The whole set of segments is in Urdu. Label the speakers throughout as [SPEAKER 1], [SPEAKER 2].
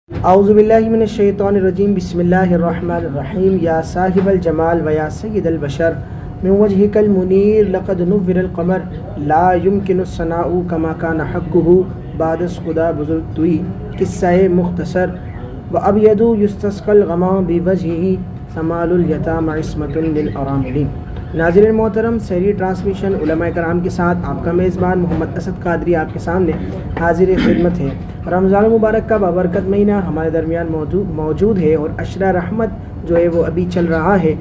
[SPEAKER 1] اعوذ باللہ من الشیطان الرجیم بسم اللہ الرحمن الرحیم یا صاحب الجمال و یا سید البشر من وجهك المنیر لقد نور القمر لا يمكن الثناء كما كان حقه بعد از خدا بزرگ توی قصہ مختصر و ابید یستسقى الغمام بوجهه سمال الیتام عصمت للاراملین۔ ناظرین محترم، سحری ٹرانسمیشن علماء کرام کے ساتھ آپ کا میزبان محمد اسد قادری آپ کے سامنے حاضر خدمت ہے۔ رمضان المبارک کا بابرکت مہینہ ہمارے درمیان موجود ہے اور عشرہ رحمت جو ہے وہ ابھی چل رہا ہے۔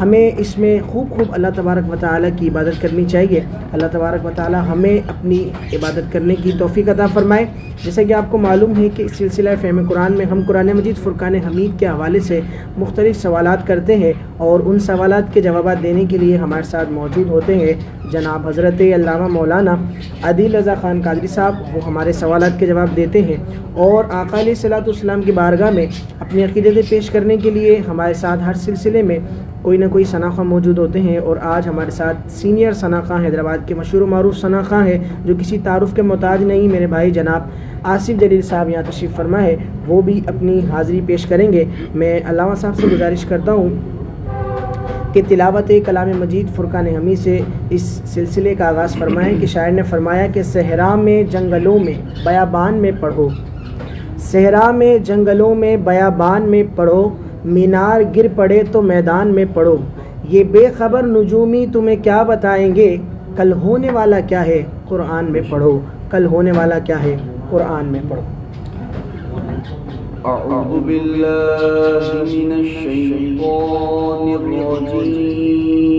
[SPEAKER 1] ہمیں اس میں خوب اللہ تبارک و تعالیٰ کی عبادت کرنی چاہیے۔ اللہ تبارک و تعالیٰ ہمیں اپنی عبادت کرنے کی توفیق عطا فرمائے۔ جیسا کہ آپ کو معلوم ہے کہ اس سلسلہ فہم قرآن میں ہم قرآن مجید فرقان حمید کے حوالے سے مختلف سوالات کرتے ہیں اور ان سوالات کے جوابات دینے کے لیے ہمارے ساتھ موجود ہوتے ہیں جناب حضرت علامہ مولانا عادل رضا خان قادری صاحب۔ وہ ہمارے سوالات کے جواب دیتے ہیں اور آقا علیہ الصلوۃ والسلام کی بارگاہ میں اپنی عقیدتیں پیش کرنے کے لیے ہمارے ساتھ ہر سلسلے میں کوئی نہ کوئی ثنا خواں موجود ہوتے ہیں۔ اور آج ہمارے ساتھ سینئر ثنا خواں حیدرآباد کے مشہور و معروف ثنا خواں ہے جو کسی تعارف کے محتاج نہیں، میرے بھائی جناب آصف جلیل صاحب یہاں تشریف فرما ہے، وہ بھی اپنی حاضری پیش کریں گے۔ میں علامہ صاحب سے گزارش کرتا ہوں کہ تلاوت کلام مجید فرقان حمید سے اس سلسلے کا آغاز فرمائیں کہ شاعر نے فرمایا کہ صحرا میں جنگلوں میں بیابان میں پڑھو، صحرا میں جنگلوں میں بیابان میں پڑھو، مینار گر پڑے تو میدان میں پڑھو، یہ بے خبر نجومی تمہیں کیا بتائیں گے، کل ہونے والا کیا ہے قرآن میں پڑھو، کل ہونے والا کیا ہے قرآن میں پڑھو۔
[SPEAKER 2] اعوذ باللہ من الشیطان الرجیم،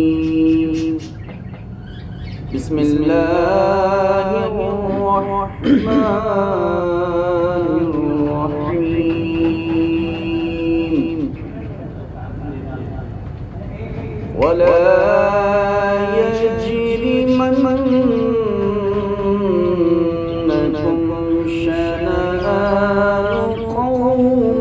[SPEAKER 2] بسم اللہ الرحمن الرحیم، ولا يجرمنكم شنآن قوم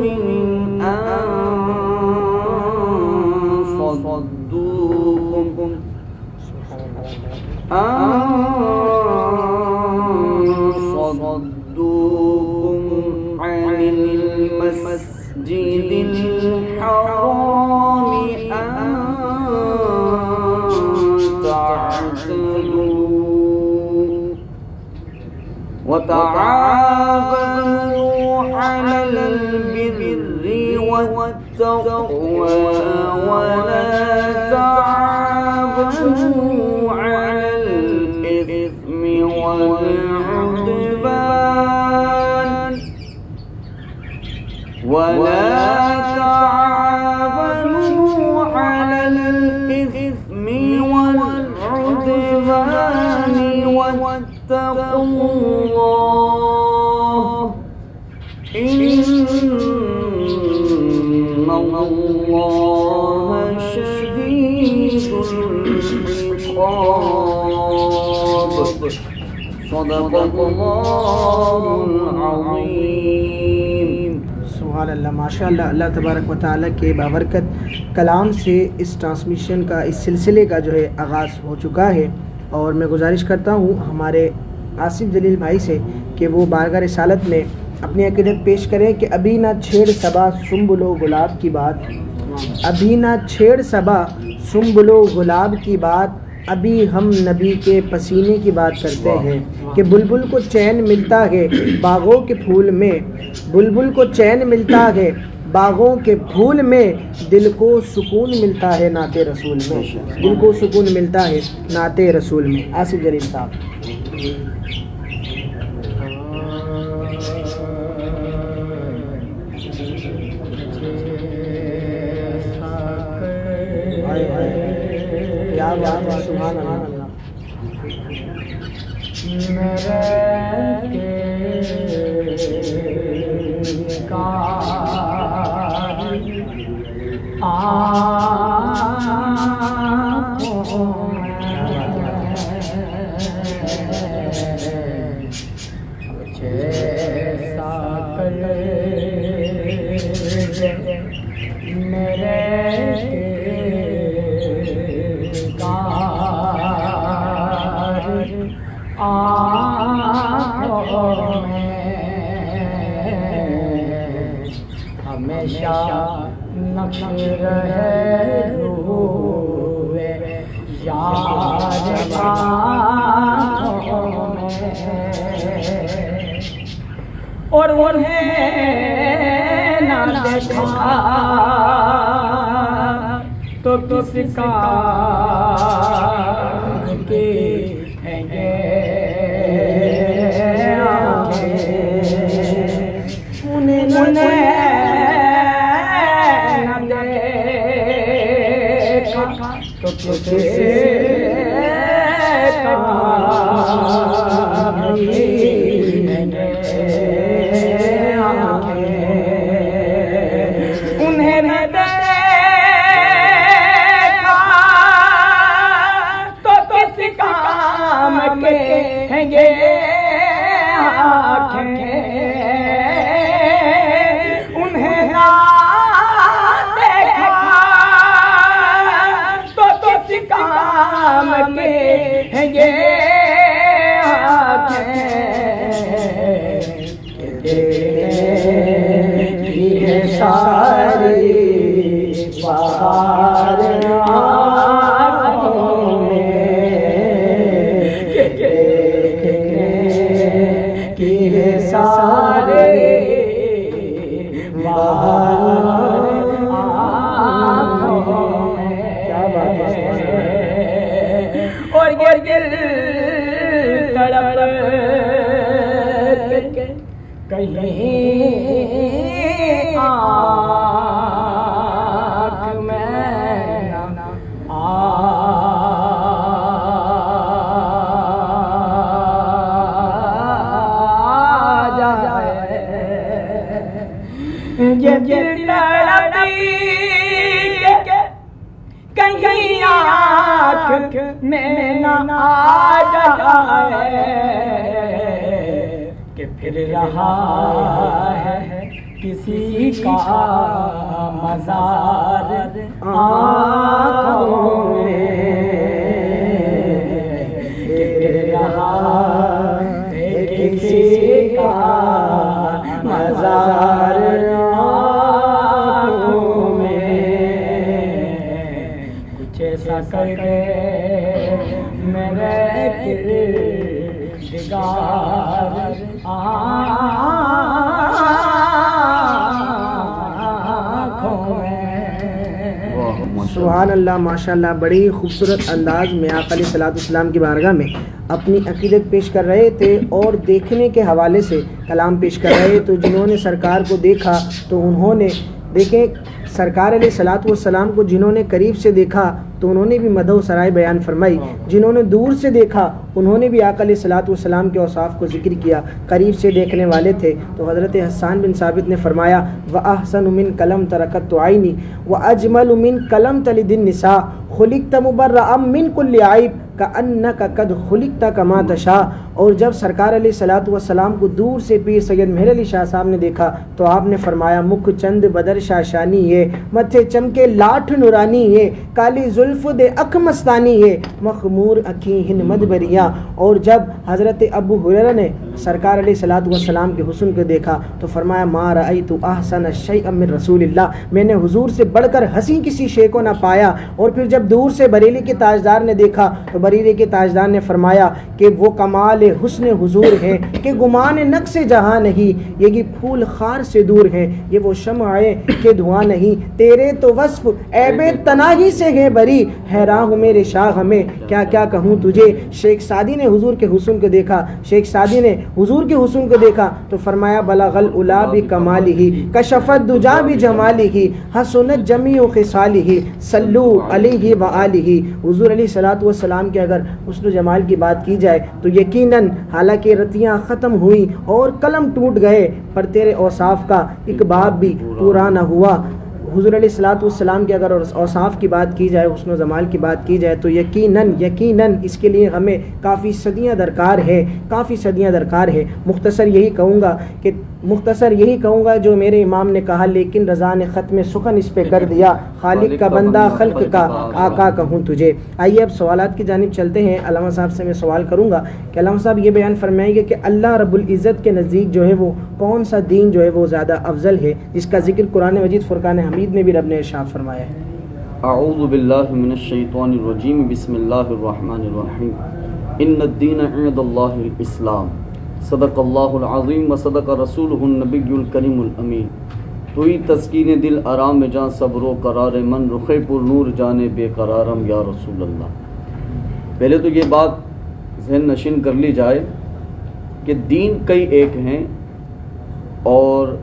[SPEAKER 2] أن صدوكم عن المسجد الحرام أن تعتدوا وتعاونوا على البر والتقوى ولا تعاونوا على الإثم والعدوان واتقوا الله إن الله شديد العقاب، صدق الله العظيم۔
[SPEAKER 1] سبحان اللہ، ماشاء اللہ۔ اللہ تبارک و تعالیٰ کے بابرکت کلام سے اس ٹرانسمیشن کا، اس سلسلے کا جو ہے آغاز ہو چکا ہے، اور میں گزارش کرتا ہوں ہمارے آصف جلیل بھائی سے کہ وہ بارگاہ رسالت میں اپنی عقیدت پیش کریں کہ ابھی نہ چھیڑ صبا سنبل و گلاب کی بات، ابھی نہ چھیڑ صبا سنبل و گلاب کی بات، ابھی ہم نبی کے پسینے کی بات کرتے ہیں کہ بلبل کو چین ملتا ہے باغوں کے پھول میں، بلبل کو چین ملتا ہے باغوں کے پھول میں، دل کو سکون ملتا ہے نعت رسول میں، دل کو سکون ملتا ہے نعت رسول میں۔ آصف جلیل صاحب۔ کیا بات ہے، سبحان اللہ۔
[SPEAKER 3] ہمیشہ نقش رہے روئے یار آنکھوں میں، اور انہیں نہ دیکھا تو کس کام کی ہیں گے آنکھیں، انہیں نہ دیکھا تو کس کام کی ہیں گے آنکھیں، انہیں نہ دیکھا تو کس کام کے ہیں گے آنکھیں، انہیں نہ دیکھا تو کس کام کے ہیں گے آنکھیں، یہ ساری بہار آنکھوں میں، یہ سارے بہار آنکھوں میں، کیا بات ہے، اور یہ دل تڑپ کے کہیں آنکھ میں نہ آ جائے، یہ دل تڑپی کہ کہیں آنکھ میں نہ آ جائے، کہ پھر رہا ہے کسی کا مزار آنکھوں میں، کہ پھر رہا ہے کسی کا مزار آنکھوں میں، کچھ ایسا کر کے میرے کردگار آنکھوں میں۔
[SPEAKER 1] سبحان اللہ، ماشاء اللہ، بڑی خوبصورت انداز میں آقا علیہ الصلوۃ والسلام کی بارگاہ میں اپنی عقیدت پیش کر رہے تھے اور دیکھنے کے حوالے سے کلام پیش کر رہے، تو جنہوں نے سرکار کو دیکھا تو انہوں نے دیکھیں سرکار علیہ الصلوۃ والسلام کو جنہوں نے قریب سے دیکھا تو انہوں نے بھی مدح و سرائے بیان فرمائی، جنہوں نے دور سے دیکھا انہوں نے بھی آقا علیہ الصلوۃ والسلام کے اوصاف کو ذکر کیا۔ قریب سے دیکھنے والے تھے تو حضرت حسان بن ثابت نے فرمایا وَأَحْسَنُ مِنْ قَلَمْ تَرَكَتْ عَيْنِي وَأَجْمَلُ مِنْ قَلَمْ تَلِدِ النِّسَاء خُلِقْتَ مُبَرَّأً مِنْ كُلِّ عَيْبٍ كَأَنَّكَ قَدْ خُلِقْتَ كَمَا تَشَاءُ۔ اور جب سرکار علیہ الصلوۃ والسلام کو دور سے پیر سید مہر علی شاہ صاحب نے دیکھا تو آپ نے فرمایا مکھ چند بدر شاشانی ہے، متھے چمکے لاٹھ نورانی ہے، کالی زلف دے اکھ مستانی ہے، مخمور اکھیں ہن مدبریاں۔ اور جب حضرت ابو ہریرہ نے سرکار علیہ الصلوۃ والسلام کے حسن کو دیکھا تو فرمایا ما رأیت احسن شیئا من رسول اللہ، میں نے حضور سے بڑھ کر حسین کسی شے کو نہ پایا۔ اور پھر جب دور سے بریلی کے تاجدار نے دیکھا تو بریلی کے تاجدار نے فرمایا کہ وہ کمال حسن حضور ہے کہ گمان نقص جہاں نہیں، یہ پھول خار سے دور ہیں، یہ وہ شمع کہ دھواں نہیں، تیرے تو وصف عیب تناہی سے ہے بری، حیران ہوں میرے شاہ ہمیں کیا کیا کہوں تجھے۔ شیخ سعدی نے حضور کے حسن کو دیکھا، شیخ سعدی نے حضور کے حسن کو دیکھا تو فرمایا بلغ العلا بکمالہ کشف الدجا بجمالہ حسنت جمیع خصالہ صلو علیہ وآلہ۔ حضور علیہ الصلوۃ والسلام کے اگر حسن و جمال کی بات کی جائے تو یقیناً حالانکہ رتیاں ختم ہوئیں اور قلم ٹوٹ گئے پر تیرے اوصاف کا ایک باب بھی پورا نہ ہوا۔ حضور علیہ الصلوۃ والسلام کے اگر اوصاف کی بات کی جائے، حسن و جمال کی بات کی جائے تو یقیناً اس کے لیے ہمیں کافی صدیاں درکار ہے، کافی صدیاں درکار ہے۔ مختصر یہی کہوں گا کہ مختصر یہی کہوں گا جو میرے امام نے کہا، لیکن رضا نے ختم سخن اس پہ کر دیا، خالق کا بندہ خلق کا آقا کہوں تجھے۔ آئیے اب سوالات کی جانب چلتے ہیں۔ علامہ صاحب سے میں سوال کروں گا کہ علامہ صاحب یہ بیان فرمائیں گے کہ اللہ رب العزت کے نزدیک جو ہے وہ کون سا دین جو ہے وہ زیادہ افضل ہے، جس کا ذکر قرآن مجید فرقان حمید میں بھی رب نے ارشاد فرمایا ہے؟
[SPEAKER 2] اعوذ باللہ من الشیطان الرجیم، بسم اللہ الرحمن الرحیم۔ ان الدین عند اللہ الاسلام، صدق اللہ العظیم و صدق رسولہ النبی الکریم الامین۔ توئی تسکین دل آرام جاں صبر و قرار من، رخ پر نور جانے بے قرارم یا رسول اللہ۔ پہلے تو یہ بات ذہن نشین کر لی جائے کہ دین کئی ایک ہیں، اور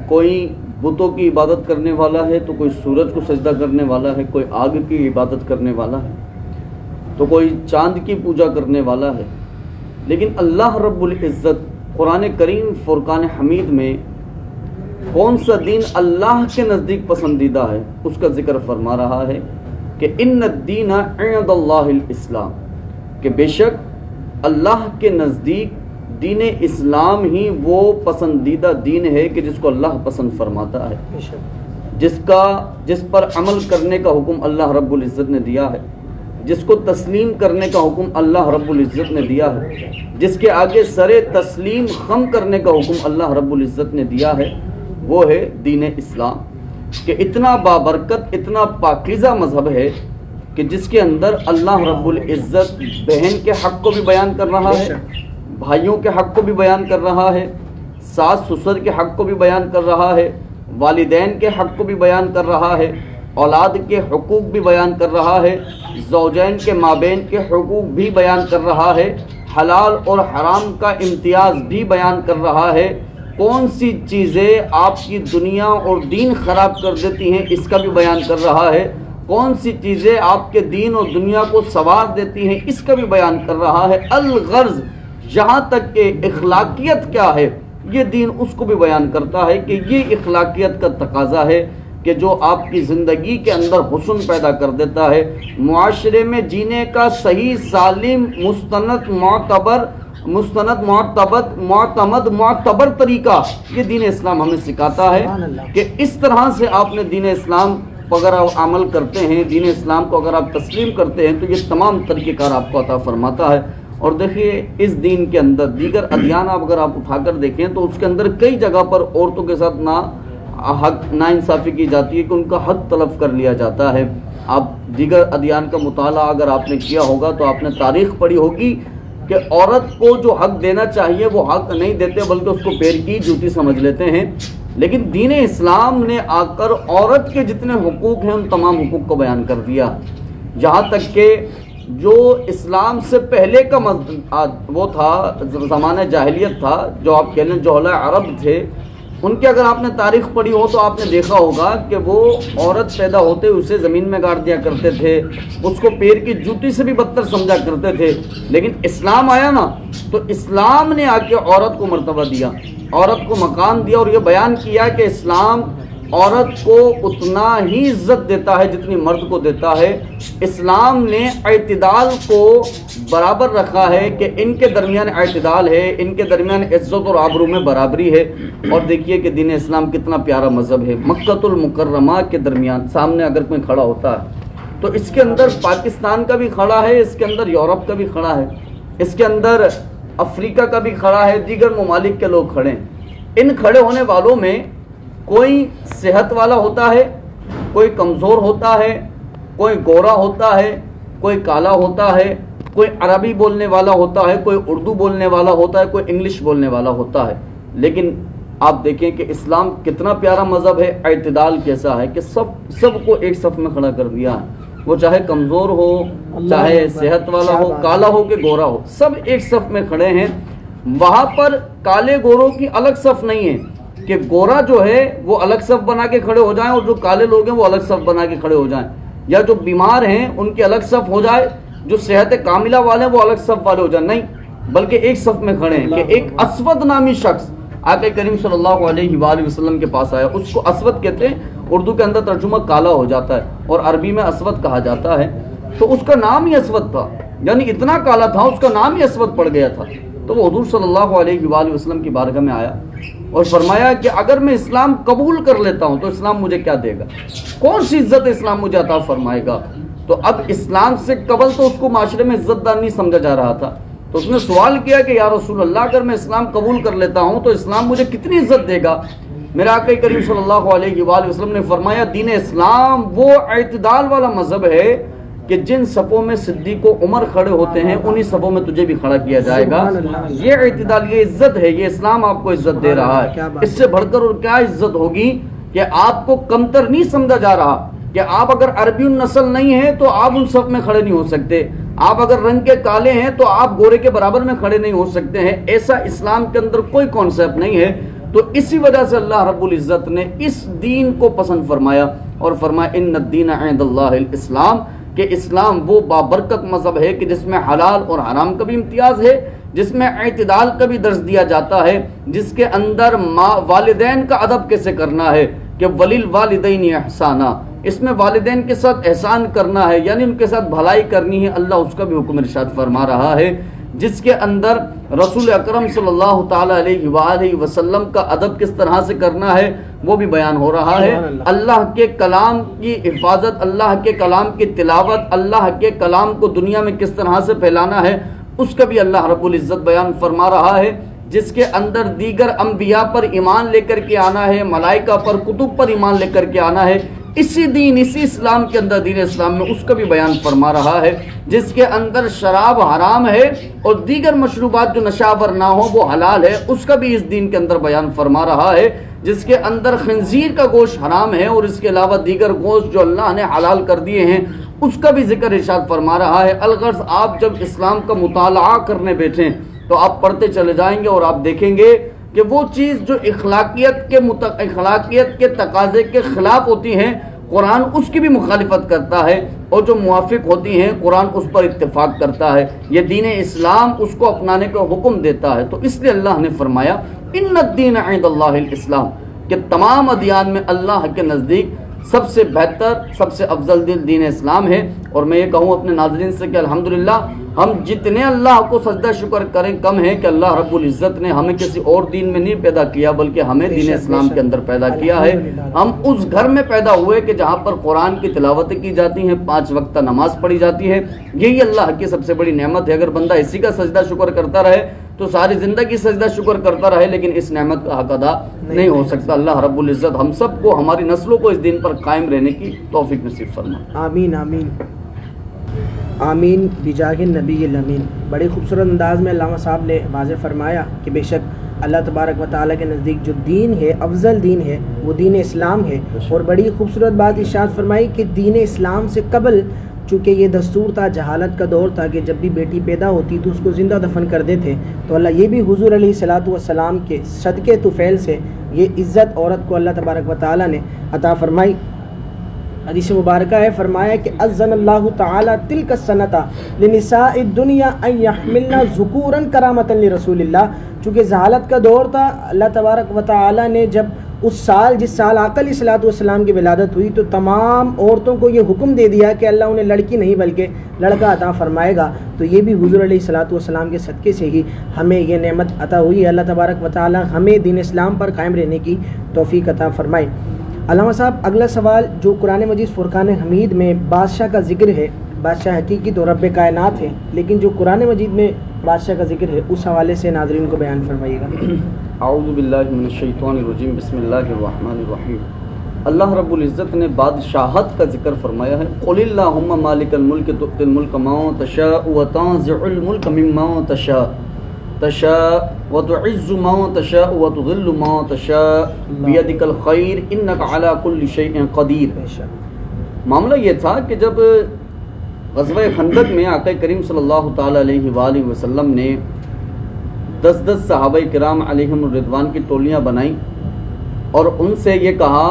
[SPEAKER 2] کوئی بتوں کی عبادت کرنے والا ہے تو کوئی سورج کو سجدہ کرنے والا ہے، کوئی آگ کی عبادت کرنے والا ہے، تو کوئی چاند کی پوجا کرنے والا ہے۔ لیکن اللہ رب العزت قرآن کریم فرقان حمید میں کون سا دین اللہ کے نزدیک پسندیدہ ہے اس کا ذکر فرما رہا ہے کہ ان الدین عند اللہ الاسلام، کہ بے شک اللہ کے نزدیک دین اسلام ہی وہ پسندیدہ دین ہے کہ جس کو اللہ پسند فرماتا ہے، جس پر عمل کرنے کا حکم اللہ رب العزت نے دیا ہے، جس کو تسلیم کرنے کا حکم اللہ رب العزت نے دیا ہے، جس کے آگے سر تسلیم خم کرنے کا حکم اللہ رب العزت نے دیا ہے، وہ ہے دین اسلام، کہ اتنا بابرکت، اتنا پاکیزہ مذہب ہے کہ جس کے اندر اللہ رب العزت بہن کے حق کو بھی بیان کر رہا ہے، بھائیوں کے حق کو بھی بیان کر رہا ہے، ساس سسر کے حق کو بھی بیان کر رہا ہے، والدین کے حق کو بھی بیان کر رہا ہے، اولاد کے حقوق بھی بیان کر رہا ہے، زوجین کے مابین کے حقوق بھی بیان کر رہا ہے، حلال اور حرام کا امتیاز بھی بیان کر رہا ہے، کون سی چیزیں آپ کی دنیا اور دین خراب کر دیتی ہیں اس کا بھی بیان کر رہا ہے، کون سی چیزیں آپ کے دین اور دنیا کو سنوار دیتی ہیں اس کا بھی بیان کر رہا ہے۔ الغرض یہاں تک کہ اخلاقیت کیا ہے یہ دین اس کو بھی بیان کرتا ہے کہ یہ اخلاقیت کا تقاضا ہے کہ جو آپ کی زندگی کے اندر حسن پیدا کر دیتا ہے، معاشرے میں جینے کا صحیح سالم معتبر طریقہ یہ دین اسلام ہمیں سکھاتا ہے کہ اس طرح سے آپ نے دین اسلام اگر آپ عمل کرتے ہیں، دین اسلام کو اگر آپ تسلیم کرتے ہیں تو یہ تمام طریقہ کار آپ کو عطا فرماتا ہے۔ اور دیکھیے اس دین کے اندر دیگر ادیان اگر آپ اٹھا کر دیکھیں تو اس کے اندر کئی جگہ پر عورتوں کے ساتھ نا انصافی کی جاتی ہے کہ ان کا حق طلب کر لیا جاتا ہے۔ آپ دیگر ادیان کا مطالعہ اگر آپ نے کیا ہوگا تو آپ نے تاریخ پڑھی ہوگی کہ عورت کو جو حق دینا چاہیے وہ حق نہیں دیتے بلکہ اس کو پیر کی جوتی سمجھ لیتے ہیں۔ لیکن دین اسلام نے آ کر عورت کے جتنے حقوق ہیں ان تمام حقوق کو بیان کر دیا، یہاں تک کہ جو اسلام سے پہلے کا وہ تھا زمانہ جاہلیت تھا، جو آپ کہہ لیں جوہلا عرب تھے، ان کی اگر آپ نے تاریخ پڑھی ہو تو آپ نے دیکھا ہوگا کہ وہ عورت پیدا ہوتے اسے زمین میں گاڑ دیا کرتے تھے، اس کو پیر کی جوتی سے بھی بدتر سمجھا کرتے تھے۔ لیکن اسلام آیا نا تو اسلام نے آ کے عورت کو مرتبہ دیا، عورت کو مقام دیا، اور یہ بیان کیا کہ اسلام عورت کو اتنا ہی عزت دیتا ہے جتنی مرد کو دیتا ہے۔ اسلام نے اعتدال کو برابر رکھا ہے کہ ان کے درمیان اعتدال ہے، ان کے درمیان عزت اور آبرو میں برابری ہے۔ اور دیکھیے کہ دین اسلام کتنا پیارا مذہب ہے۔ مکۃ المکرمہ کے درمیان سامنے اگر کوئی کھڑا ہوتا ہے تو اس کے اندر پاکستان کا بھی کھڑا ہے، اس کے اندر یورپ کا بھی کھڑا ہے، اس کے اندر افریقہ کا بھی کھڑا ہے، دیگر ممالک کے لوگ کھڑے ہیں۔ ان کھڑے ہونے والوں میں کوئی صحت والا ہوتا ہے، کوئی کمزور ہوتا ہے، کوئی گورا ہوتا ہے، کوئی کالا ہوتا ہے، کوئی عربی بولنے والا ہوتا ہے، کوئی اردو بولنے والا ہوتا ہے، کوئی انگلش بولنے والا ہوتا ہے۔ لیکن آپ دیکھیں کہ اسلام کتنا پیارا مذہب ہے، اعتدال کیسا ہے کہ سب کو ایک صف میں کھڑا کر دیا ہے، وہ چاہے کمزور ہو، چاہے صحت والا ہو، کالا ہو کہ گورا ہو، سب ایک صف میں کھڑے ہیں۔ وہاں پر کالے گوروں کی الگ صف نہیں ہے کہ گورا جو ہے وہ الگ صف بنا کے کھڑے ہو جائیں اور جو کالے لوگ ہیں وہ الگ صف بنا کے کھڑے ہو جائیں، یا جو بیمار ہیں ان کی الگ صف ہو جائے، جو صحت کاملہ والے ہیں وہ الگ صف والے ہو جائیں، نہیں، بلکہ ایک صف میں کھڑے ہیں کہ ایک اسود نامی شخص آقا کریم صلی اللہ علیہ وآلہ وسلم کے پاس آیا، اس کو اسود کہتے ہیں، اردو کے اندر ترجمہ کالا ہو جاتا ہے اور عربی میں اسود کہا جاتا ہے، تو اس کا نام ہی اسود تھا، یعنی اتنا کالا تھا اس کا نام ہی اسود پڑ گیا تھا۔ تو وہ حضور صلی اللہ علیہ وآلہ وسلم کی بارگاہ میں آیا اور فرمایا کہ اگر میں اسلام قبول کر لیتا ہوں تو اسلام مجھے کیا دے گا، کون سی عزت اسلام مجھے عطا فرمائے گا؟ تو اب اسلام سے قبل تو اس کو معاشرے میں عزت دار نہیں سمجھا جا رہا تھا، تو اس نے سوال کیا کہ یا رسول اللہ اگر میں اسلام قبول کر لیتا ہوں تو اسلام مجھے کتنی عزت دے گا؟ میرا آقا کریم صلی اللہ علیہ وآلہ وسلم نے فرمایا دین اسلام وہ اعتدال والا مذہب ہے کہ جن صفوں میں صدیق و عمر کھڑے ہوتے ہیں انہی صفوں میں تجھے بھی کھڑا کیا جائے گا۔ یہ اعتدال، یہ عزت ہے، یہ اسلام آپ کو عزت دے رہا ہے۔ اس سے بڑھ کر اور کیا عزت ہوگی کہ آپ کو کمتر نہیں سمجھا جا رہا کہ آپ اگر عربی النسل نہیں ہیں تو آپ ان صف میں کھڑے نہیں ہو سکتے، آپ اگر رنگ کے کالے ہیں تو آپ گورے کے برابر میں کھڑے نہیں ہو سکتے ہیں۔ ایسا اسلام کے اندر کوئی کانسیپٹ نہیں ہے۔ تو اسی وجہ سے اللہ رب العزت نے اس دین کو پسند فرمایا اور فرمایا ان الدین عند اللہ الاسلام، کہ اسلام وہ بابرکت مذہب ہے کہ جس میں حلال اور حرام کا بھی امتیاز ہے، جس میں اعتدال کا بھی درس دیا جاتا ہے، جس کے اندر والدین کا ادب کیسے کرنا ہے کہ وَلِلْوَالِدَيْنِ احسانا، اس میں والدین کے ساتھ احسان کرنا ہے، یعنی ان کے ساتھ بھلائی کرنی ہے، اللہ اس کا بھی حکم ارشاد فرما رہا ہے، جس کے اندر رسول اکرم صلی اللہ تعالی علیہ وآلہ وسلم کا ادب کس طرح سے کرنا ہے وہ بھی بیان ہو رہا ہے۔ اللہ کے کلام کی حفاظت، اللہ کے کلام کی تلاوت، اللہ کے کلام کو دنیا میں کس طرح سے پھیلانا ہے اس کا بھی اللہ رب العزت بیان فرما رہا ہے، جس کے اندر دیگر انبیاء پر ایمان لے کر کے آنا ہے، ملائکہ پر، کتب پر ایمان لے کر کے آنا ہے۔ اسی دین، اسی اسلام کے اندر، دین اسلام میں اس کا بھی بیان فرما رہا ہے، جس کے اندر شراب حرام ہے اور دیگر مشروبات جو نشاور نہ ہو وہ حلال ہے، اس کا بھی اس دین کے اندر بیان فرما رہا ہے، جس کے اندر خنزیر کا گوشت حرام ہے اور اس کے علاوہ دیگر گوشت جو اللہ نے حلال کر دیے ہیں اس کا بھی ذکر ارشاد فرما رہا ہے۔ الغرض آپ جب اسلام کا مطالعہ کرنے بیٹھیں تو آپ پڑھتے چلے جائیں گے اور آپ دیکھیں گے کہ وہ چیز جو اخلاقیت کے تقاضے کے خلاف ہوتی ہیں قرآن اس کی بھی مخالفت کرتا ہے، اور جو موافق ہوتی ہیں قرآن اس پر اتفاق کرتا ہے۔ یہ دین اسلام اس کو اپنانے کا حکم دیتا ہے۔ تو اس لیے اللہ نے فرمایا ان الدین عند اللہ الاسلام، کہ تمام ادیان میں اللہ کے نزدیک سب سے بہتر، سب سے افضل دین اسلام ہے۔ اور میں یہ کہوں اپنے ناظرین سے کہ الحمدللہ ہم جتنے اللہ کو سجدہ شکر کریں کم ہے کہ اللہ رب العزت نے ہمیں کسی اور دین میں نہیں پیدا کیا بلکہ ہمیں دین اسلام کے اندر پیدا کیا ہے۔ ہم اس گھر میں پیدا ہوئے کہ جہاں پر قرآن کی تلاوتیں کی جاتی ہیں، 5 وقتہ نماز پڑھی جاتی ہے، یہی اللہ کی سب سے بڑی نعمت ہے۔ اگر بندہ اسی کا سجدہ شکر کرتا رہے تو ساری زندگی سجدہ شکر کرتا رہے لیکن اس نعمت کا حق ادا نہیں ہو سکتا۔ اللہ رب العزت ہم سب کو، ہماری نسلوں کو اس دین پر قائم رہنے کی توفیق نصیب فرمائے۔
[SPEAKER 1] آمین آمین آمین بجاہ النبی الامین۔ بڑے خوبصورت انداز میں علامہ صاحب نے واضح فرمایا کہ بے شک اللہ تبارک و تعالیٰ کے نزدیک جو دین ہے، افضل دین ہے، وہ دین اسلام ہے۔ اور بڑی خوبصورت بات ارشاد فرمائی کہ دین اسلام سے قبل چونکہ یہ دستور تھا، جہالت کا دور تھا کہ جب بھی بیٹی پیدا ہوتی تو اس کو زندہ دفن کر دیتے، تو اللہ یہ بھی حضور علیہ الصلوۃ والسلام کے صدقے طفیل سے یہ عزت عورت کو اللہ تبارک و تعالیٰ نے عطا فرمائی۔ حدیث مبارکہ ہے، فرمایا کہ اذن اللہ تعالی تلک السنۃ لنساء الدنیا ان یحملن ذکورا کرامۃ لرسول اللہ۔ چونکہ جہالت کا دور تھا، اللہ تبارک و تعالی نے جب اس سال، جس سال آقا علیہ الصلوۃ والسلام کی ولادت ہوئی، تو تمام عورتوں کو یہ حکم دے دیا کہ اللہ انہیں لڑکی نہیں بلکہ لڑکا عطا فرمائے گا۔ تو یہ بھی حضور علیہ الصلوۃ والسلام کے صدقے سے ہی ہمیں یہ نعمت عطا ہوئی ہے۔ اللہ تبارک و تعالی ہمیں دین اسلام پر قائم رہنے کی توفیق عطا فرمائے۔ علامہ صاحب اگلا سوال جو قرآن مجید فرقان حمید میں بادشاہ کا ذکر ہے، بادشاہ حقیقی تو رب کائنات ہے، لیکن جو قرآن مجید میں بادشاہ کا ذکر ہے اس حوالے سے ناظرین کو بیان فرمائیے گا۔
[SPEAKER 2] اعوذ باللہ من الشیطان الرجیم، بسم اللہ الرحمن الرحیم۔ اللہ رب العزت نے بادشاہت کا ذکر فرمایا ہے، قل اللہم مالک الملک تؤتی الملک من تشاء وتنزع الملک ممن تشاء وتعز من تشاء وتذل من تشاء بیدک الخیر انک علی کل شیء قدیر۔ معاملہ یہ تھا کہ جب غزوہ خندق میں آقا کریم صلی اللہ تعالی علیہ وآلہ وسلم نے 10 صحابہ کرام علیہم الرضوان کی ٹولیاں بنائیں اور ان سے یہ کہا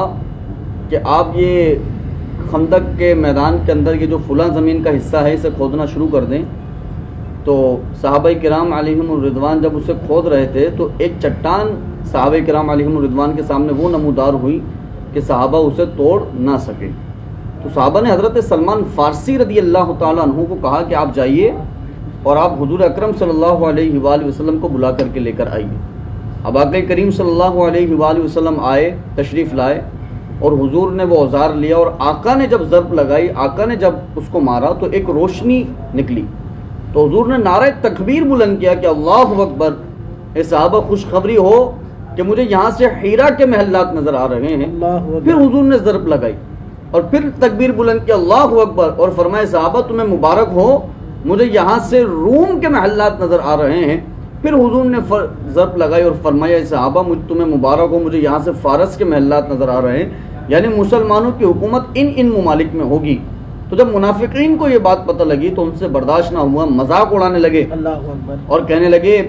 [SPEAKER 2] کہ آپ یہ خندق کے میدان کے اندر یہ جو فلاں زمین کا حصہ ہے اسے کھودنا شروع کر دیں، تو صحابہ کرام علیہم الرضوان جب اسے کھود رہے تھے تو ایک چٹان صحابہ کرام علیہم الرضوان کے سامنے وہ نمودار ہوئی کہ صحابہ اسے توڑ نہ سکے۔ تو صحابہ نے حضرت سلمان فارسی رضی اللہ تعالیٰ عنہ کو کہا کہ آپ جائیے اور آپ حضور اکرم صلی اللہ علیہ وآلہ وسلم کو بلا کر کے لے کر آئیے۔ اب آقا کریم صلی اللہ علیہ وآلہ وسلم آئے، تشریف لائے، اور حضور نے وہ اوزار لیا، اور آقا نے جب ضرب لگائی، آقا نے جب اس کو مارا تو ایک روشنی نکلی، تو حضور نے نعرہ تکبیر بلند کیا کہ اللہ اکبر، اے صحابہ خوشخبری ہو کہ مجھے یہاں سے حیرا کے محلات نظر آ رہے ہیں۔ پھر حضور نے ضرب لگائی اور پھر تکبیر بلند کیا اللہ اکبر، اور فرمائے صحابہ تمہیں مبارک ہو، مجھے یہاں سے روم کے محلات نظر آ رہے ہیں۔ پھر حضور نے ضرب لگائی اور فرمایا صحابہ تمہیں مبارک ہو، مجھے یہاں سے فارس کے محلات نظر آ رہے ہیں، یعنی مسلمانوں کی حکومت ان ممالک میں ہوگی۔ تو جب منافقین کو یہ بات پتہ لگی تو ان سے برداشت نہ ہوا، مذاق اڑانے لگے اور کہنے لگے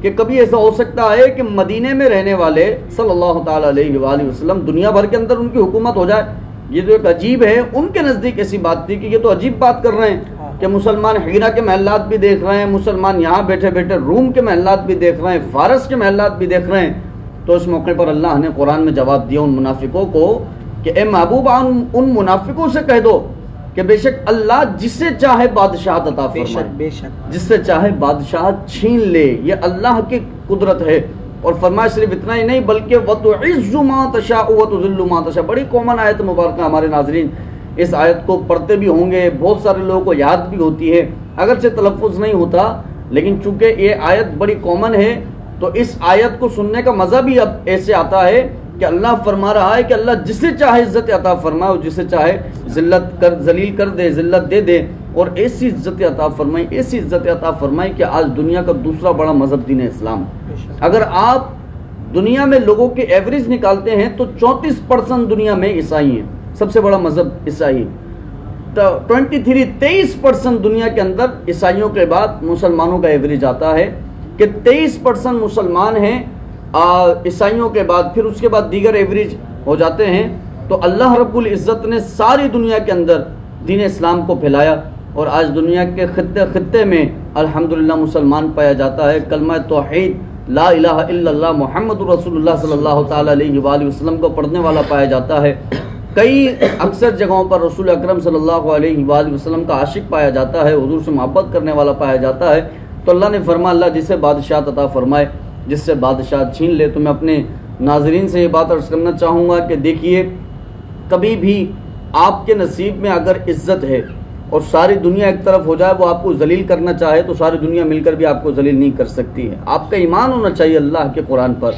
[SPEAKER 2] کہ کبھی ایسا ہو سکتا ہے کہ مدینے میں رہنے والے صلی اللہ تعالیٰ علیہ وآلہ وسلم دنیا بھر کے اندر ان کی حکومت ہو جائے، یہ جو ایک عجیب ہے۔ ان کے نزدیک ایسی بات تھی کہ یہ تو عجیب بات کر رہے ہیں کہ مسلمان حیرا کے محلات بھی دیکھ رہے ہیں، مسلمان یہاں بیٹھے بیٹھے روم کے محلات بھی دیکھ رہے ہیں، فارس کے محلات بھی دیکھ رہے ہیں۔ تو اس موقع پر اللہ نے قرآن میں جواب دیا ان منافقوں کو کہ اے محبوب ان منافقوں سے کہہ دو کہ بے شک اللہ جسے چاہے بادشاہت عطا فرمائے، جس سے چاہے بادشاہت چھین لے، یہ اللہ کی قدرت ہے۔ اور فرمایا صرف اتنا ہی نہیں بلکہ وَتُعِزُّ مَا تَشَاءُ وَتُذِلُّ مَا تَشَاءُ، بڑی کامن آیت مبارکہ ہمارے ناظرین اس آیت کو پڑھتے بھی ہوں گے، بہت سارے لوگوں کو یاد بھی ہوتی ہے، اگرچہ تلفظ نہیں ہوتا، لیکن چونکہ یہ آیت بڑی کامن ہے تو اس آیت کو سننے کا مزہ بھی اب ایسے آتا ہے کہ اللہ فرما رہا ہے کہ اللہ جسے چاہے عزت عطا فرمائے اور جسے چاہے ذلیل کر دے، ذلت دے دے، اور ایسی عزت عطا فرمائے، ایسی عزت عطا فرمائے کہ آج دنیا کا دوسرا بڑا مذہب دین اسلام۔ اگر آپ دنیا میں لوگوں کے ایوریج نکالتے ہیں تو 34% دنیا میں عیسائی ہیں، سب سے بڑا مذہب عیسائی۔ 23% دنیا کے اندر عیسائیوں کے بعد مسلمانوں کا ایوریج آتا ہے کہ 23% مسلمان ہیں عیسائیوں کے بعد، پھر اس کے بعد دیگر ایوریج ہو جاتے ہیں۔ تو اللہ رب العزت نے ساری دنیا کے اندر دین اسلام کو پھیلایا، اور آج دنیا کے خطے میں الحمدللہ مسلمان پایا جاتا ہے، کلمہ توحید لا الہ الا اللہ محمد رسول اللہ صلی اللہ تعالیٰ علیہ وآلہ وسلم کو پڑھنے والا پایا جاتا ہے۔ کئی اکثر جگہوں پر رسول اکرم صلی اللہ علیہ وآلہ وسلم کا عاشق پایا جاتا ہے، حضور سے محبت کرنے والا پایا جاتا ہے۔ تو اللہ نے فرمایا اللہ جسے بادشاہت عطا فرمائے، جس سے بادشاہت چھین لے۔ تو میں اپنے ناظرین سے یہ بات عرض کرنا چاہوں گا کہ دیکھیے، کبھی بھی آپ کے نصیب میں اگر عزت ہے اور ساری دنیا ایک طرف ہو جائے وہ آپ کو ذلیل کرنا چاہے تو ساری دنیا مل کر بھی آپ کو ذلیل نہیں کر سکتی ہے۔ آپ کا ایمان ہونا چاہیے اللہ کے قرآن پر،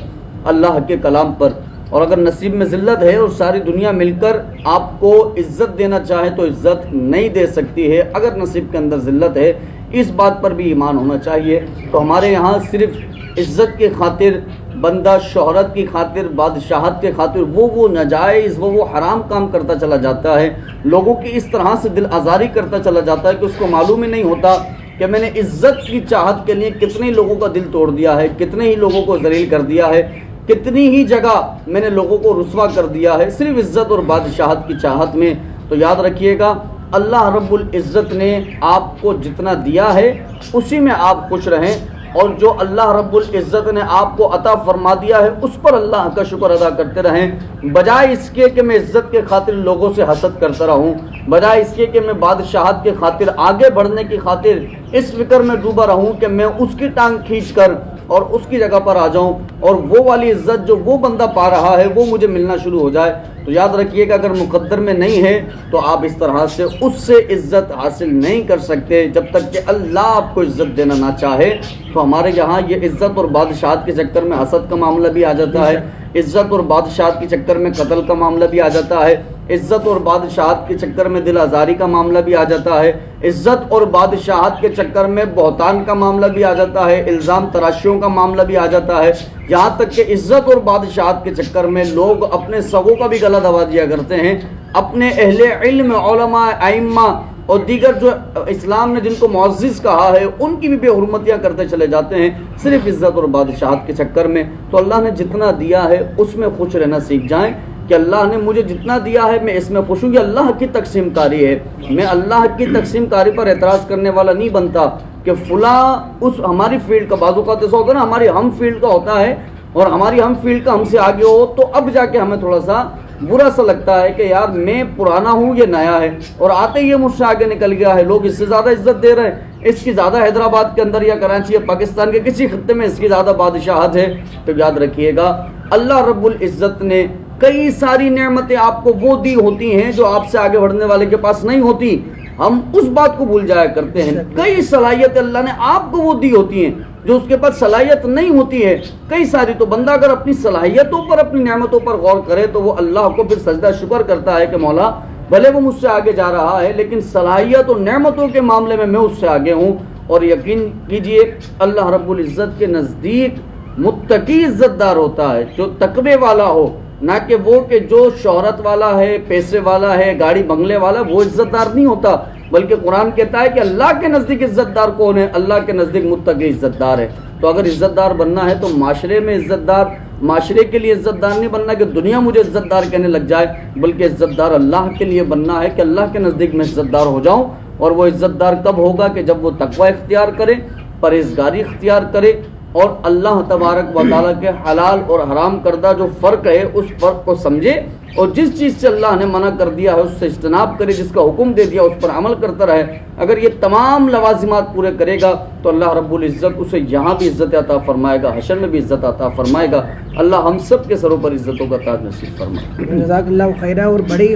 [SPEAKER 2] اللہ کے کلام پر، اور اگر نصیب میں ذلت ہے اور ساری دنیا مل کر آپ کو عزت دینا چاہے تو عزت نہیں دے سکتی ہے۔ اگر نصیب کے اندر ذلت ہے، اس بات پر بھی ایمان ہونا چاہیے۔ تو ہمارے یہاں صرف عزت کی خاطر بندہ شہرت کی خاطر، بادشاہت کے خاطر وہ ناجائز وہ حرام کام کرتا چلا جاتا ہے، لوگوں کی اس طرح سے دل آزاری کرتا چلا جاتا ہے کہ اس کو معلوم ہی نہیں ہوتا کہ میں نے عزت کی چاہت کے لیے کتنے لوگوں کا دل توڑ دیا ہے، کتنے ہی لوگوں کو ذلیل کر دیا ہے، کتنی ہی جگہ میں نے لوگوں کو رسوا کر دیا ہے صرف عزت اور بادشاہت کی چاہت میں۔ تو یاد رکھیے گا اللہ رب العزت نے آپ کو جتنا دیا ہے اسی میں آپ خوش رہیں، اور جو اللہ رب العزت نے آپ کو عطا فرما دیا ہے اس پر اللہ کا شکر ادا کرتے رہیں، بجائے اس کے کہ میں عزت کے خاطر لوگوں سے حسد کرتا رہوں، بجائے اس کے کہ میں بادشاہت کے خاطر آگے بڑھنے کی خاطر اس فکر میں ڈوبا رہوں کہ میں اس کی ٹانگ کھینچ کر اور اس کی جگہ پر آ جاؤں اور وہ والی عزت جو وہ بندہ پا رہا ہے وہ مجھے ملنا شروع ہو جائے۔ تو یاد رکھیے کہ اگر مقدر میں نہیں ہے تو آپ اس طرح سے اس سے عزت حاصل نہیں کر سکتے جب تک کہ اللہ آپ کو عزت دینا نہ چاہے۔ تو ہمارے یہاں یہ عزت اور بادشاہت کے چکر میں حسد کا معاملہ بھی آ جاتا ہے، عزت اور بادشاہت کے چکر میں قتل کا معاملہ بھی آ جاتا ہے، عزت اور بادشاہت کے چکر میں دل آزاری کا معاملہ بھی آ جاتا ہے، عزت اور بادشاہت کے چکر میں بہتان کا معاملہ بھی آ جاتا ہے، الزام تراشیوں کا معاملہ بھی آ جاتا ہے، یہاں تک کہ عزت اور بادشاہت کے چکر میں لوگ اپنے سگوں کا بھی گلا دبا دیا کرتے ہیں، اپنے اہل علم علماء ائمہ اور دیگر جو اسلام نے جن کو معزز کہا ہے ان کی بھی بے حرمتیاں کرتے چلے جاتے ہیں صرف عزت اور بادشاہت کے چکر میں۔ تو اللہ نے جتنا دیا ہے اس میں خوش رہنا سیکھ جائیں کہ اللہ نے مجھے جتنا دیا ہے میں اس میں خوش ہوں، یہ اللہ کی تقسیم کاری ہے، میں اللہ کی تقسیم کاری پر اعتراض کرنے والا نہیں بنتا کہ فلاں اس ہماری فیلڈ کا، بعض اوقات ایسا ہوتا ہے نا ہماری ہم فیلڈ کا ہوتا ہے اور ہماری ہم فیلڈ کا ہم سے آگے ہو تو اب جا کے ہمیں تھوڑا سا برا سا لگتا ہے کہ یار میں پرانا ہوں یہ نیا ہے اور آتے ہی یہ مجھ سے آگے نکل گیا ہے، لوگ اس سے زیادہ عزت دے رہے ہیں، اس کی زیادہ حیدرآباد کے اندر یا کراچی یا پاکستان کے کسی خطے میں اس کی زیادہ بادشاہت ہے، تو یاد رکھیے گا اللہ رب العزت نے کئی ساری نعمتیں آپ کو وہ دی ہوتی ہیں جو آپ سے آگے بڑھنے والے کے پاس نہیں ہوتی. ہم اس بات کو بھول جایا کرتے ہیں. کئی صلاحیتیں اللہ نے آپ کو وہ دی ہوتی ہیں جو اس کے پاس صلاحیت نہیں ہوتی ہے، کئی ساری. تو بندہ اگر اپنی صلاحیتوں پر اپنی نعمتوں پر غور کرے تو وہ اللہ کو پھر سجدہ شکر کرتا ہے کہ مولا بھلے وہ مجھ سے آگے جا رہا ہے لیکن صلاحیت اور نعمتوں کے معاملے میں اس سے آگے ہوں. اور یقین کیجئے اللہ رب العزت کے نزدیک متقی عزت دار ہوتا ہے، جو تقوی والا ہو، نہ کہ وہ کہ جو شہرت والا ہے، پیسے والا ہے، گاڑی بنگلے والا، وہ عزت دار نہیں ہوتا. بلکہ قرآن کہتا ہے کہ اللہ کے نزدیک عزت دار کون ہے؟ اللہ کے نزدیک متقی عزت دار ہے. تو اگر عزت دار بننا ہے تو معاشرے میں عزت دار، معاشرے کے لیے عزت دار نہیں بننا کہ دنیا مجھے عزت دار کہنے لگ جائے، بلکہ عزت دار اللہ کے لیے بننا ہے کہ اللہ کے نزدیک میں عزت دار ہو جاؤں. اور وہ عزت دار کب ہوگا؟ کہ جب وہ تقوی اختیار کرے، پرہیزگاری اختیار کرے، اور اللہ تبارک و تعالیٰ کے حلال اور حرام کردہ جو فرق ہے اس فرق کو سمجھے، اور جس چیز سے اللہ نے منع کر دیا ہے اس سے اجتناب کرے، جس کا حکم دے دیا اس پر عمل کرتا رہے. اگر یہ تمام لوازمات پورے کرے گا تو اللہ رب العزت اسے یہاں بھی عزت عطا فرمائے گا، حشر میں بھی عزت عطا فرمائے گا. اللہ ہم سب کے سروں پر عزتوں کا تاج نصیب فرمائے.
[SPEAKER 1] جزاک اللہ خیرہ. اور بڑی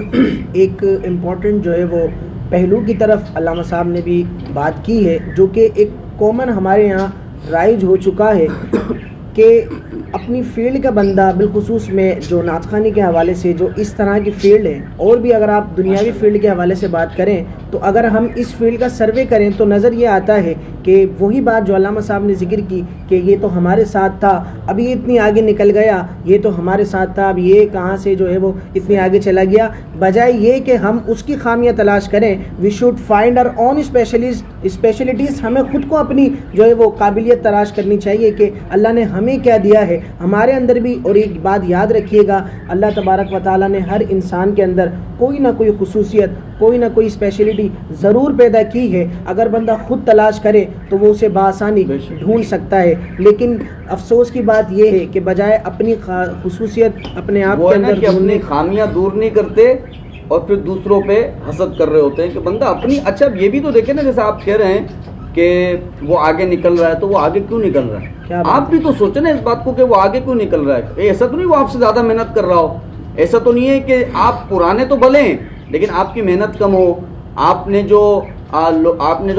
[SPEAKER 1] ایک امپورٹنٹ جو ہے وہ پہلو کی طرف علامہ صاحب نے بھی بات کی ہے، جو کہ ایک کامن ہمارے یہاں رائج ہو چکا ہے کہ اپنی فیلڈ کا بندہ، بالخصوص میں جو نعت خوانی کے حوالے سے جو اس طرح کی فیلڈ ہے، اور بھی اگر آپ دنیاوی فیلڈ کے حوالے سے بات کریں تو اگر ہم اس فیلڈ کا سروے کریں تو نظر یہ آتا ہے کہ وہی بات جو علامہ صاحب نے ذکر کی کہ یہ تو ہمارے ساتھ تھا، اب یہ اتنی آگے نکل گیا، یہ تو ہمارے ساتھ تھا، اب یہ کہاں سے جو ہے وہ اتنی آگے چلا گیا. بجائے یہ کہ ہم اس کی خامیاں تلاش کریں، we should find our own specialities. ہمیں خود کو اپنی جو ہے وہ قابلیت تلاش کرنی چاہیے کہ اللہ نے ہمیں کیا دیا ہے ہمارے اندر بھی. اور ایک بات یاد رکھیے گا، اللہ تبارک و تعالیٰ نے ہر انسان کے اندر کوئی نہ کوئی خصوصیت، کوئی نہ کوئی اسپیشلٹی ضرور پیدا کی ہے. اگر بندہ خود تلاش کرے تو وہ اسے بآسانی ڈھونڈ سکتا ہے. لیکن افسوس کی بات یہ ہے کہ بجائے اپنی خصوصیت اپنے آپ کے اندر
[SPEAKER 2] اپنی خامیاں دور نہیں کرتے اور پھر دوسروں پہ حسد کر رہے ہوتے ہیں کہ بندہ اپنی. اچھا یہ بھی تو دیکھیں نا، جیسے آپ کہہ رہے ہیں کہ وہ آگے نکل رہا ہے تو وہ آگے کیوں نکل رہا ہے؟ آپ بھی تو سوچیں نا اس بات کو کہ وہ آگے کیوں نکل رہا ہے. ایسا تو نہیں وہ آپ سے زیادہ محنت کر رہا ہو، ایسا تو نہیں ہے کہ آپ پرانے تو بھلے ہیں لیکن آپ کی محنت کم ہو، آپ نے جو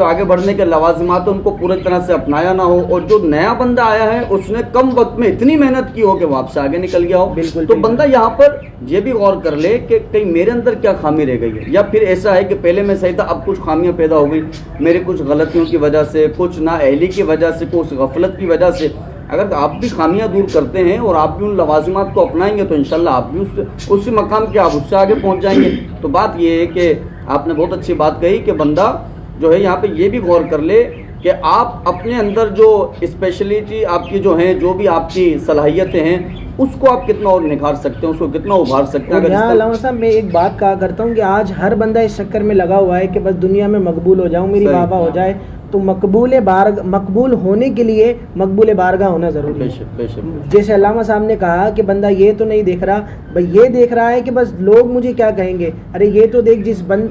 [SPEAKER 2] آگے بڑھنے کے لوازمات ان کو پورے طرح سے اپنایا نہ ہو، اور جو نیا بندہ آیا ہے اس نے کم وقت میں اتنی محنت کی ہو کہ وہ آپ سے آگے نکل گیا ہو. تو بندہ یہاں پر یہ بھی غور کر لے کہ کہیں میرے اندر کیا خامی رہ گئی ہے، یا پھر ایسا ہے کہ پہلے میں صحیح تھا اب کچھ خامیاں پیدا ہو گئی میرے کچھ غلطیوں کی وجہ سے، کچھ نااہلی کی وجہ سے، کچھ غفلت کی وجہ سے. اگر آپ بھی خامیاں دور کرتے ہیں اور آپ بھی ان لوازمات کو اپنائیں گے تو انشاءاللہ آپ بھی اسی مقام کے آپ اس سے آگے پہنچ جائیں گے. تو بات یہ ہے کہ آپ نے بہت اچھی بات کہی کہ بندہ جو ہے یہاں پہ یہ بھی غور کر لے کہ آپ اپنے اندر جو اسپیشلٹی آپ کی جو ہیں، جو بھی آپ کی صلاحیتیں ہیں، اس کو آپ کتنا اور نکھار سکتے ہیں، اس کو کتنا ابھار سکتے ہیں.
[SPEAKER 1] علامہ صاحب میں ایک بات کہا کرتا ہوں کہ آج ہر بندہ اس چکر میں لگا ہوا ہے کہ بس دنیا میں مقبول ہو جاؤں، میری بابا ہو جائے. تو مقبول ہونے کے لیے مقبول بارگاہ ہونا ضروری ہے. جیسے علامہ صاحب نے کہا کہ بندہ یہ تو نہیں دیکھ رہا، بھائی یہ دیکھ رہا ہے کہ بس لوگ مجھے کیا کہیں گے. ارے یہ تو دیکھ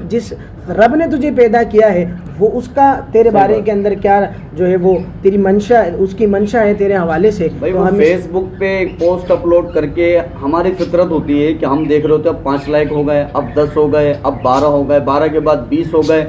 [SPEAKER 1] جس رب نے تجھے پیدا کیا ہے وہ اس کا تیرے بارے کے اندر کیا جو ہے وہ تیری منشا، اس کی منشا ہے تیرے حوالے سے.
[SPEAKER 2] تو ہم فیس بک پہ ایک پوسٹ اپلوڈ کر کے ہماری فطرت ہوتی ہے کہ ہم دیکھ رہے ہوتے ہیں اب 5 لائک ہو گئے، اب 10 ہو گئے، اب 12 ہو گئے، 12 کے بعد 20 ہو گئے.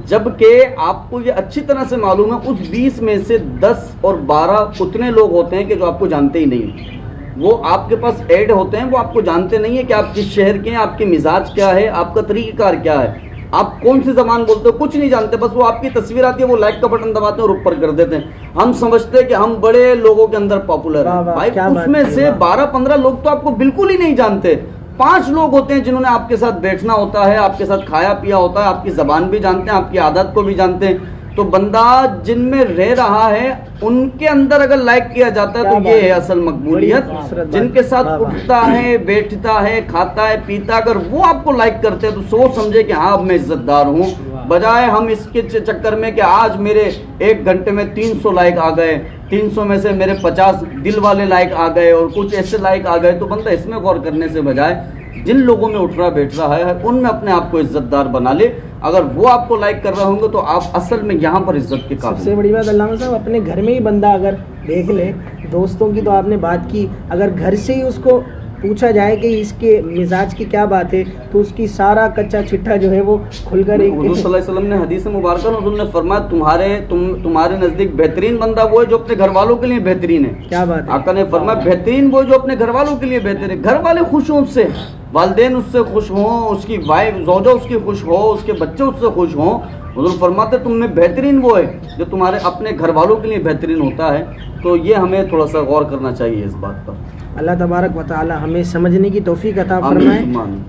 [SPEAKER 2] جبکہ آپ کو یہ اچھی طرح سے معلوم ہے اس 20 میں سے 10 اور 12 اتنے لوگ ہوتے ہیں کہ جو آپ کو جانتے ہی نہیں. وہ آپ کے پاس ایڈ ہوتے ہیں، وہ آپ کو جانتے نہیں ہے کہ آپ کس شہر کے ہیں، آپ کے مزاج کیا ہے، آپ کا طریقہ کار کیا ہے، آپ کون سی زبان بولتے ہو، کچھ نہیں جانتے. بس وہ آپ کی تصویر آتی ہے، وہ لائک کا بٹن دباتے ہیں اور اوپر کر دیتے ہیں. ہم سمجھتے ہیں کہ ہم بڑے لوگوں کے اندر پاپولر ہیں. بھائی اس میں سے 12-15 لوگ تو آپ کو بالکل ہی نہیں جانتے. 5 لوگ ہوتے ہیں جنہوں نے آپ کے ساتھ بیٹھنا ہوتا ہے، آپ کے ساتھ کھایا پیا ہوتا ہے، آپ کی زبان بھی جانتے ہیں، آپ کی عادت کو بھی جانتے ہیں. تو بندہ جن میں رہ رہا ہے ان کے اندر اگر لائک کیا جاتا ہے تو یہ ہے اصل مقبولیت. جن کے ساتھ اٹھتا ہے، بیٹھتا ہے، کھاتا ہے، پیتا، اگر وہ آپ کو لائک کرتے ہیں تو سوچ سمجھے کہ ہاں اب میں عزت دار ہوں. بجائے ہم اس کے چکر میں کہ آج میرے 1 گھنٹے میں 300 لائک آ گئے، 300 میں سے میرے 50 دل والے لائک آ گئے اور کچھ ایسے لائک آ گئے. تو بندہ اس میں غور کرنے سے بجائے جن لوگوں میں اٹھ رہا بیٹھ رہا ہے ان میں اپنے آپ کو عزت دار بنا لے. اگر وہ آپ کو لائک کر رہے ہوں گے تو آپ اصل میں یہاں پر عزت کے
[SPEAKER 1] سب
[SPEAKER 2] قابل
[SPEAKER 1] سے بڑی بات علامہ صاحب، اپنے گھر میں ہی بندہ اگر دیکھ لے، دوستوں کی تو آپ نے بات کی، اگر گھر سے ہی اس کو پوچھا جائے کہ اس کے مزاج کی کیا بات ہے تو اس کی سارا کچا چٹھا جو ہے وہ کھل کر ایک
[SPEAKER 2] حضور صلی اللہ علیہ وسلم نے حدیث مبارکہ میں حضور نے فرمایا تمہارے نزدیک بہترین بندہ وہ ہے جو اپنے گھر والوں کے لیے بہترین ہے.
[SPEAKER 1] کیا بات ہے.
[SPEAKER 2] آقا نے فرمایا بہترین وہ جو اپنے گھر والوں کے لیے بہتر ہے. گھر والے خوش ہوں اس سے، والدین اس سے خوش ہوں، اس کی وائف زوجہ اس کی خوش ہو، اس کے بچے اس سے خوش ہوں. حضور فرماتے تم میں بہترین وہ ہے جو تمہارے اپنے گھر والوں کے لیے بہترین ہوتا ہے. تو یہ ہمیں تھوڑا سا غور کرنا چاہیے اس بات پر.
[SPEAKER 1] اللہ تبارک و تعالی ہمیں سمجھنے کی توفیق عطا فرمائے،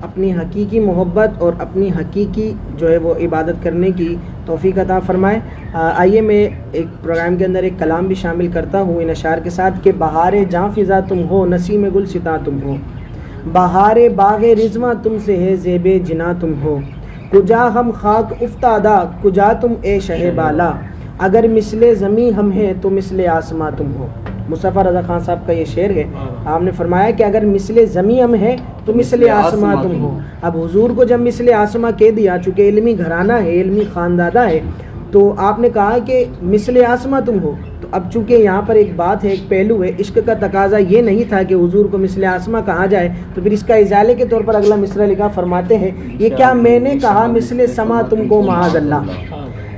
[SPEAKER 1] اپنی حقیقی محبت اور اپنی حقیقی جو ہے وہ عبادت کرنے کی توفیق عطا فرمائے. آئیے میں ایک پروگرام کے اندر ایک کلام بھی شامل کرتا ہوں ان اشعار کے ساتھ کہ بہار جاں فضا تم ہو، نسیم گل ستا تم ہو، بہار باغ رضواں تم سے ہے، زیب جنا تم ہو، کجا ہم خاک افتادہ کجا تم اے شہ بالا، اگر مثل زمیں ہم ہیں تو مثل آسماں تم ہو. مصطفیٰ رضا خان صاحب کا یہ شعر ہے. آپ نے فرمایا کہ اگر مثل زمیں ہم ہیں تو مثل آسماں تم ہو. اب حضور کو جب مثل آسماں کہہ دیا، چونکہ علمی گھرانہ ہے، علمی خاندادہ ہے، تو آپ نے کہا کہ مثل آسماں تم ہو. تو اب چونکہ یہاں پر ایک بات ہے، ایک پہلو ہے، عشق کا تقاضا یہ نہیں تھا کہ حضور کو مثل آسماں کہا جائے، تو پھر اس کا ازالے کے طور پر اگلا مصرع لکھا، فرماتے ہیں یہ کیا میں نے کہا مثل سما تم کو معاذ اللہ،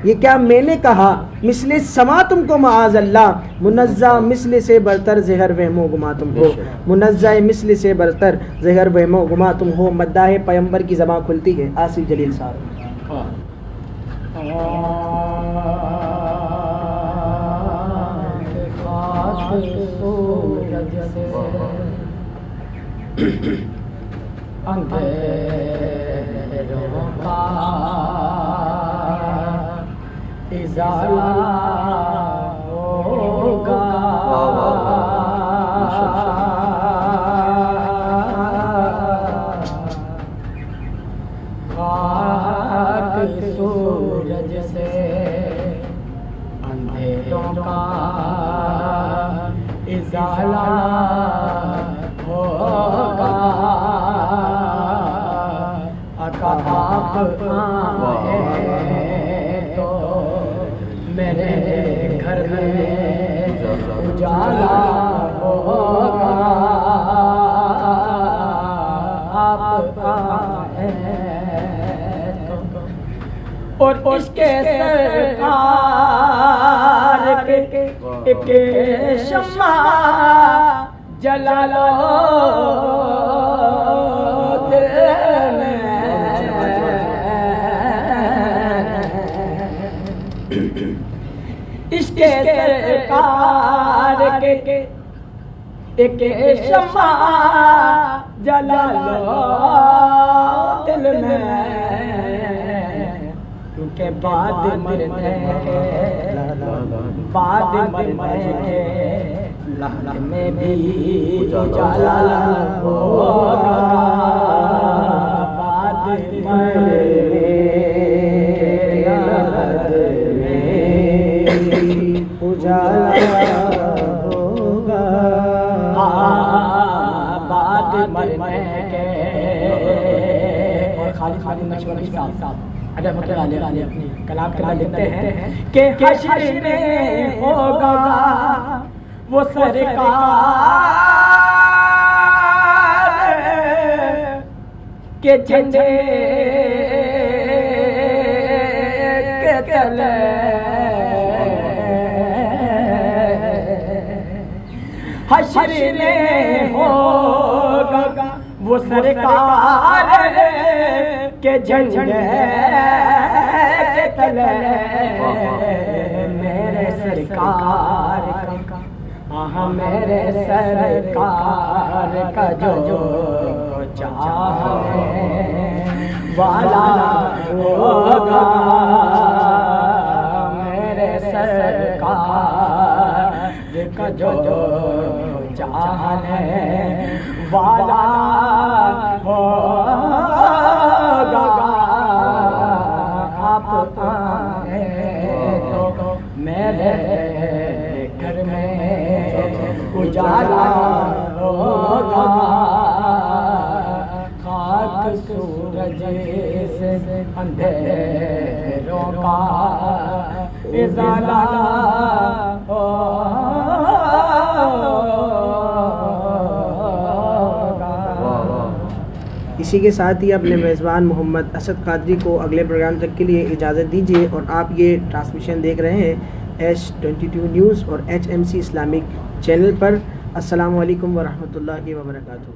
[SPEAKER 1] یہ کیا میں نے کہا مثل سما تم کو معاذ اللہ، منزہ مثل سے برتر زہر وہم و گما تم ہو، منزہ مثل سے برتر زہر وہم و گما تم ہو. مداح پیمبر کی زبان کھلتی ہے. آصف جلیل صاحب.
[SPEAKER 3] ازالہ ہوگا خاک سورج سے اندھیروں کا ازالہ ہوگا، آپ آئے میرے گھر میں اجالا ہوگا، آپ آئے اور اس کے سرکار کے شمع جلا لو دل میں، اس کے سرکار کے شمع جلا لو دل میں، کیونکہ بعد مرنے میں بھی اجالا ہوگا، بعد مرنے
[SPEAKER 1] اجالا ہوگا،
[SPEAKER 3] بعد مرنے کے. اور خالد نقشبندی صاحب اپنی کلام کے بعد لکھتے ہیں کہ حشر میں ہوگا وہ سرکار کے جھنڈے کے تلے، حشر میں ہوگا وہ سرکار کے جھنڈے کے تلے، میرے سرکار کا، ہاں میرے سرکار کا جو چاہنے والا ہوگا، میرے سرکار کا جو چاہنے والا ہوگا، آپ آئے تو میرے گھر میں اجالا ہوگا، خاک سورج سے اندھیروں کا ازالہ
[SPEAKER 1] اسی کے ساتھ ہی اپنے میزبان محمد اسد قادری کو اگلے پروگرام تک کے لیے اجازت دیجیے، اور آپ یہ ٹرانسمیشن دیکھ رہے ہیں H22 نیوز اور HMC اسلامک چینل پر۔ السلام علیکم ورحمۃ اللہ وبرکاتہ۔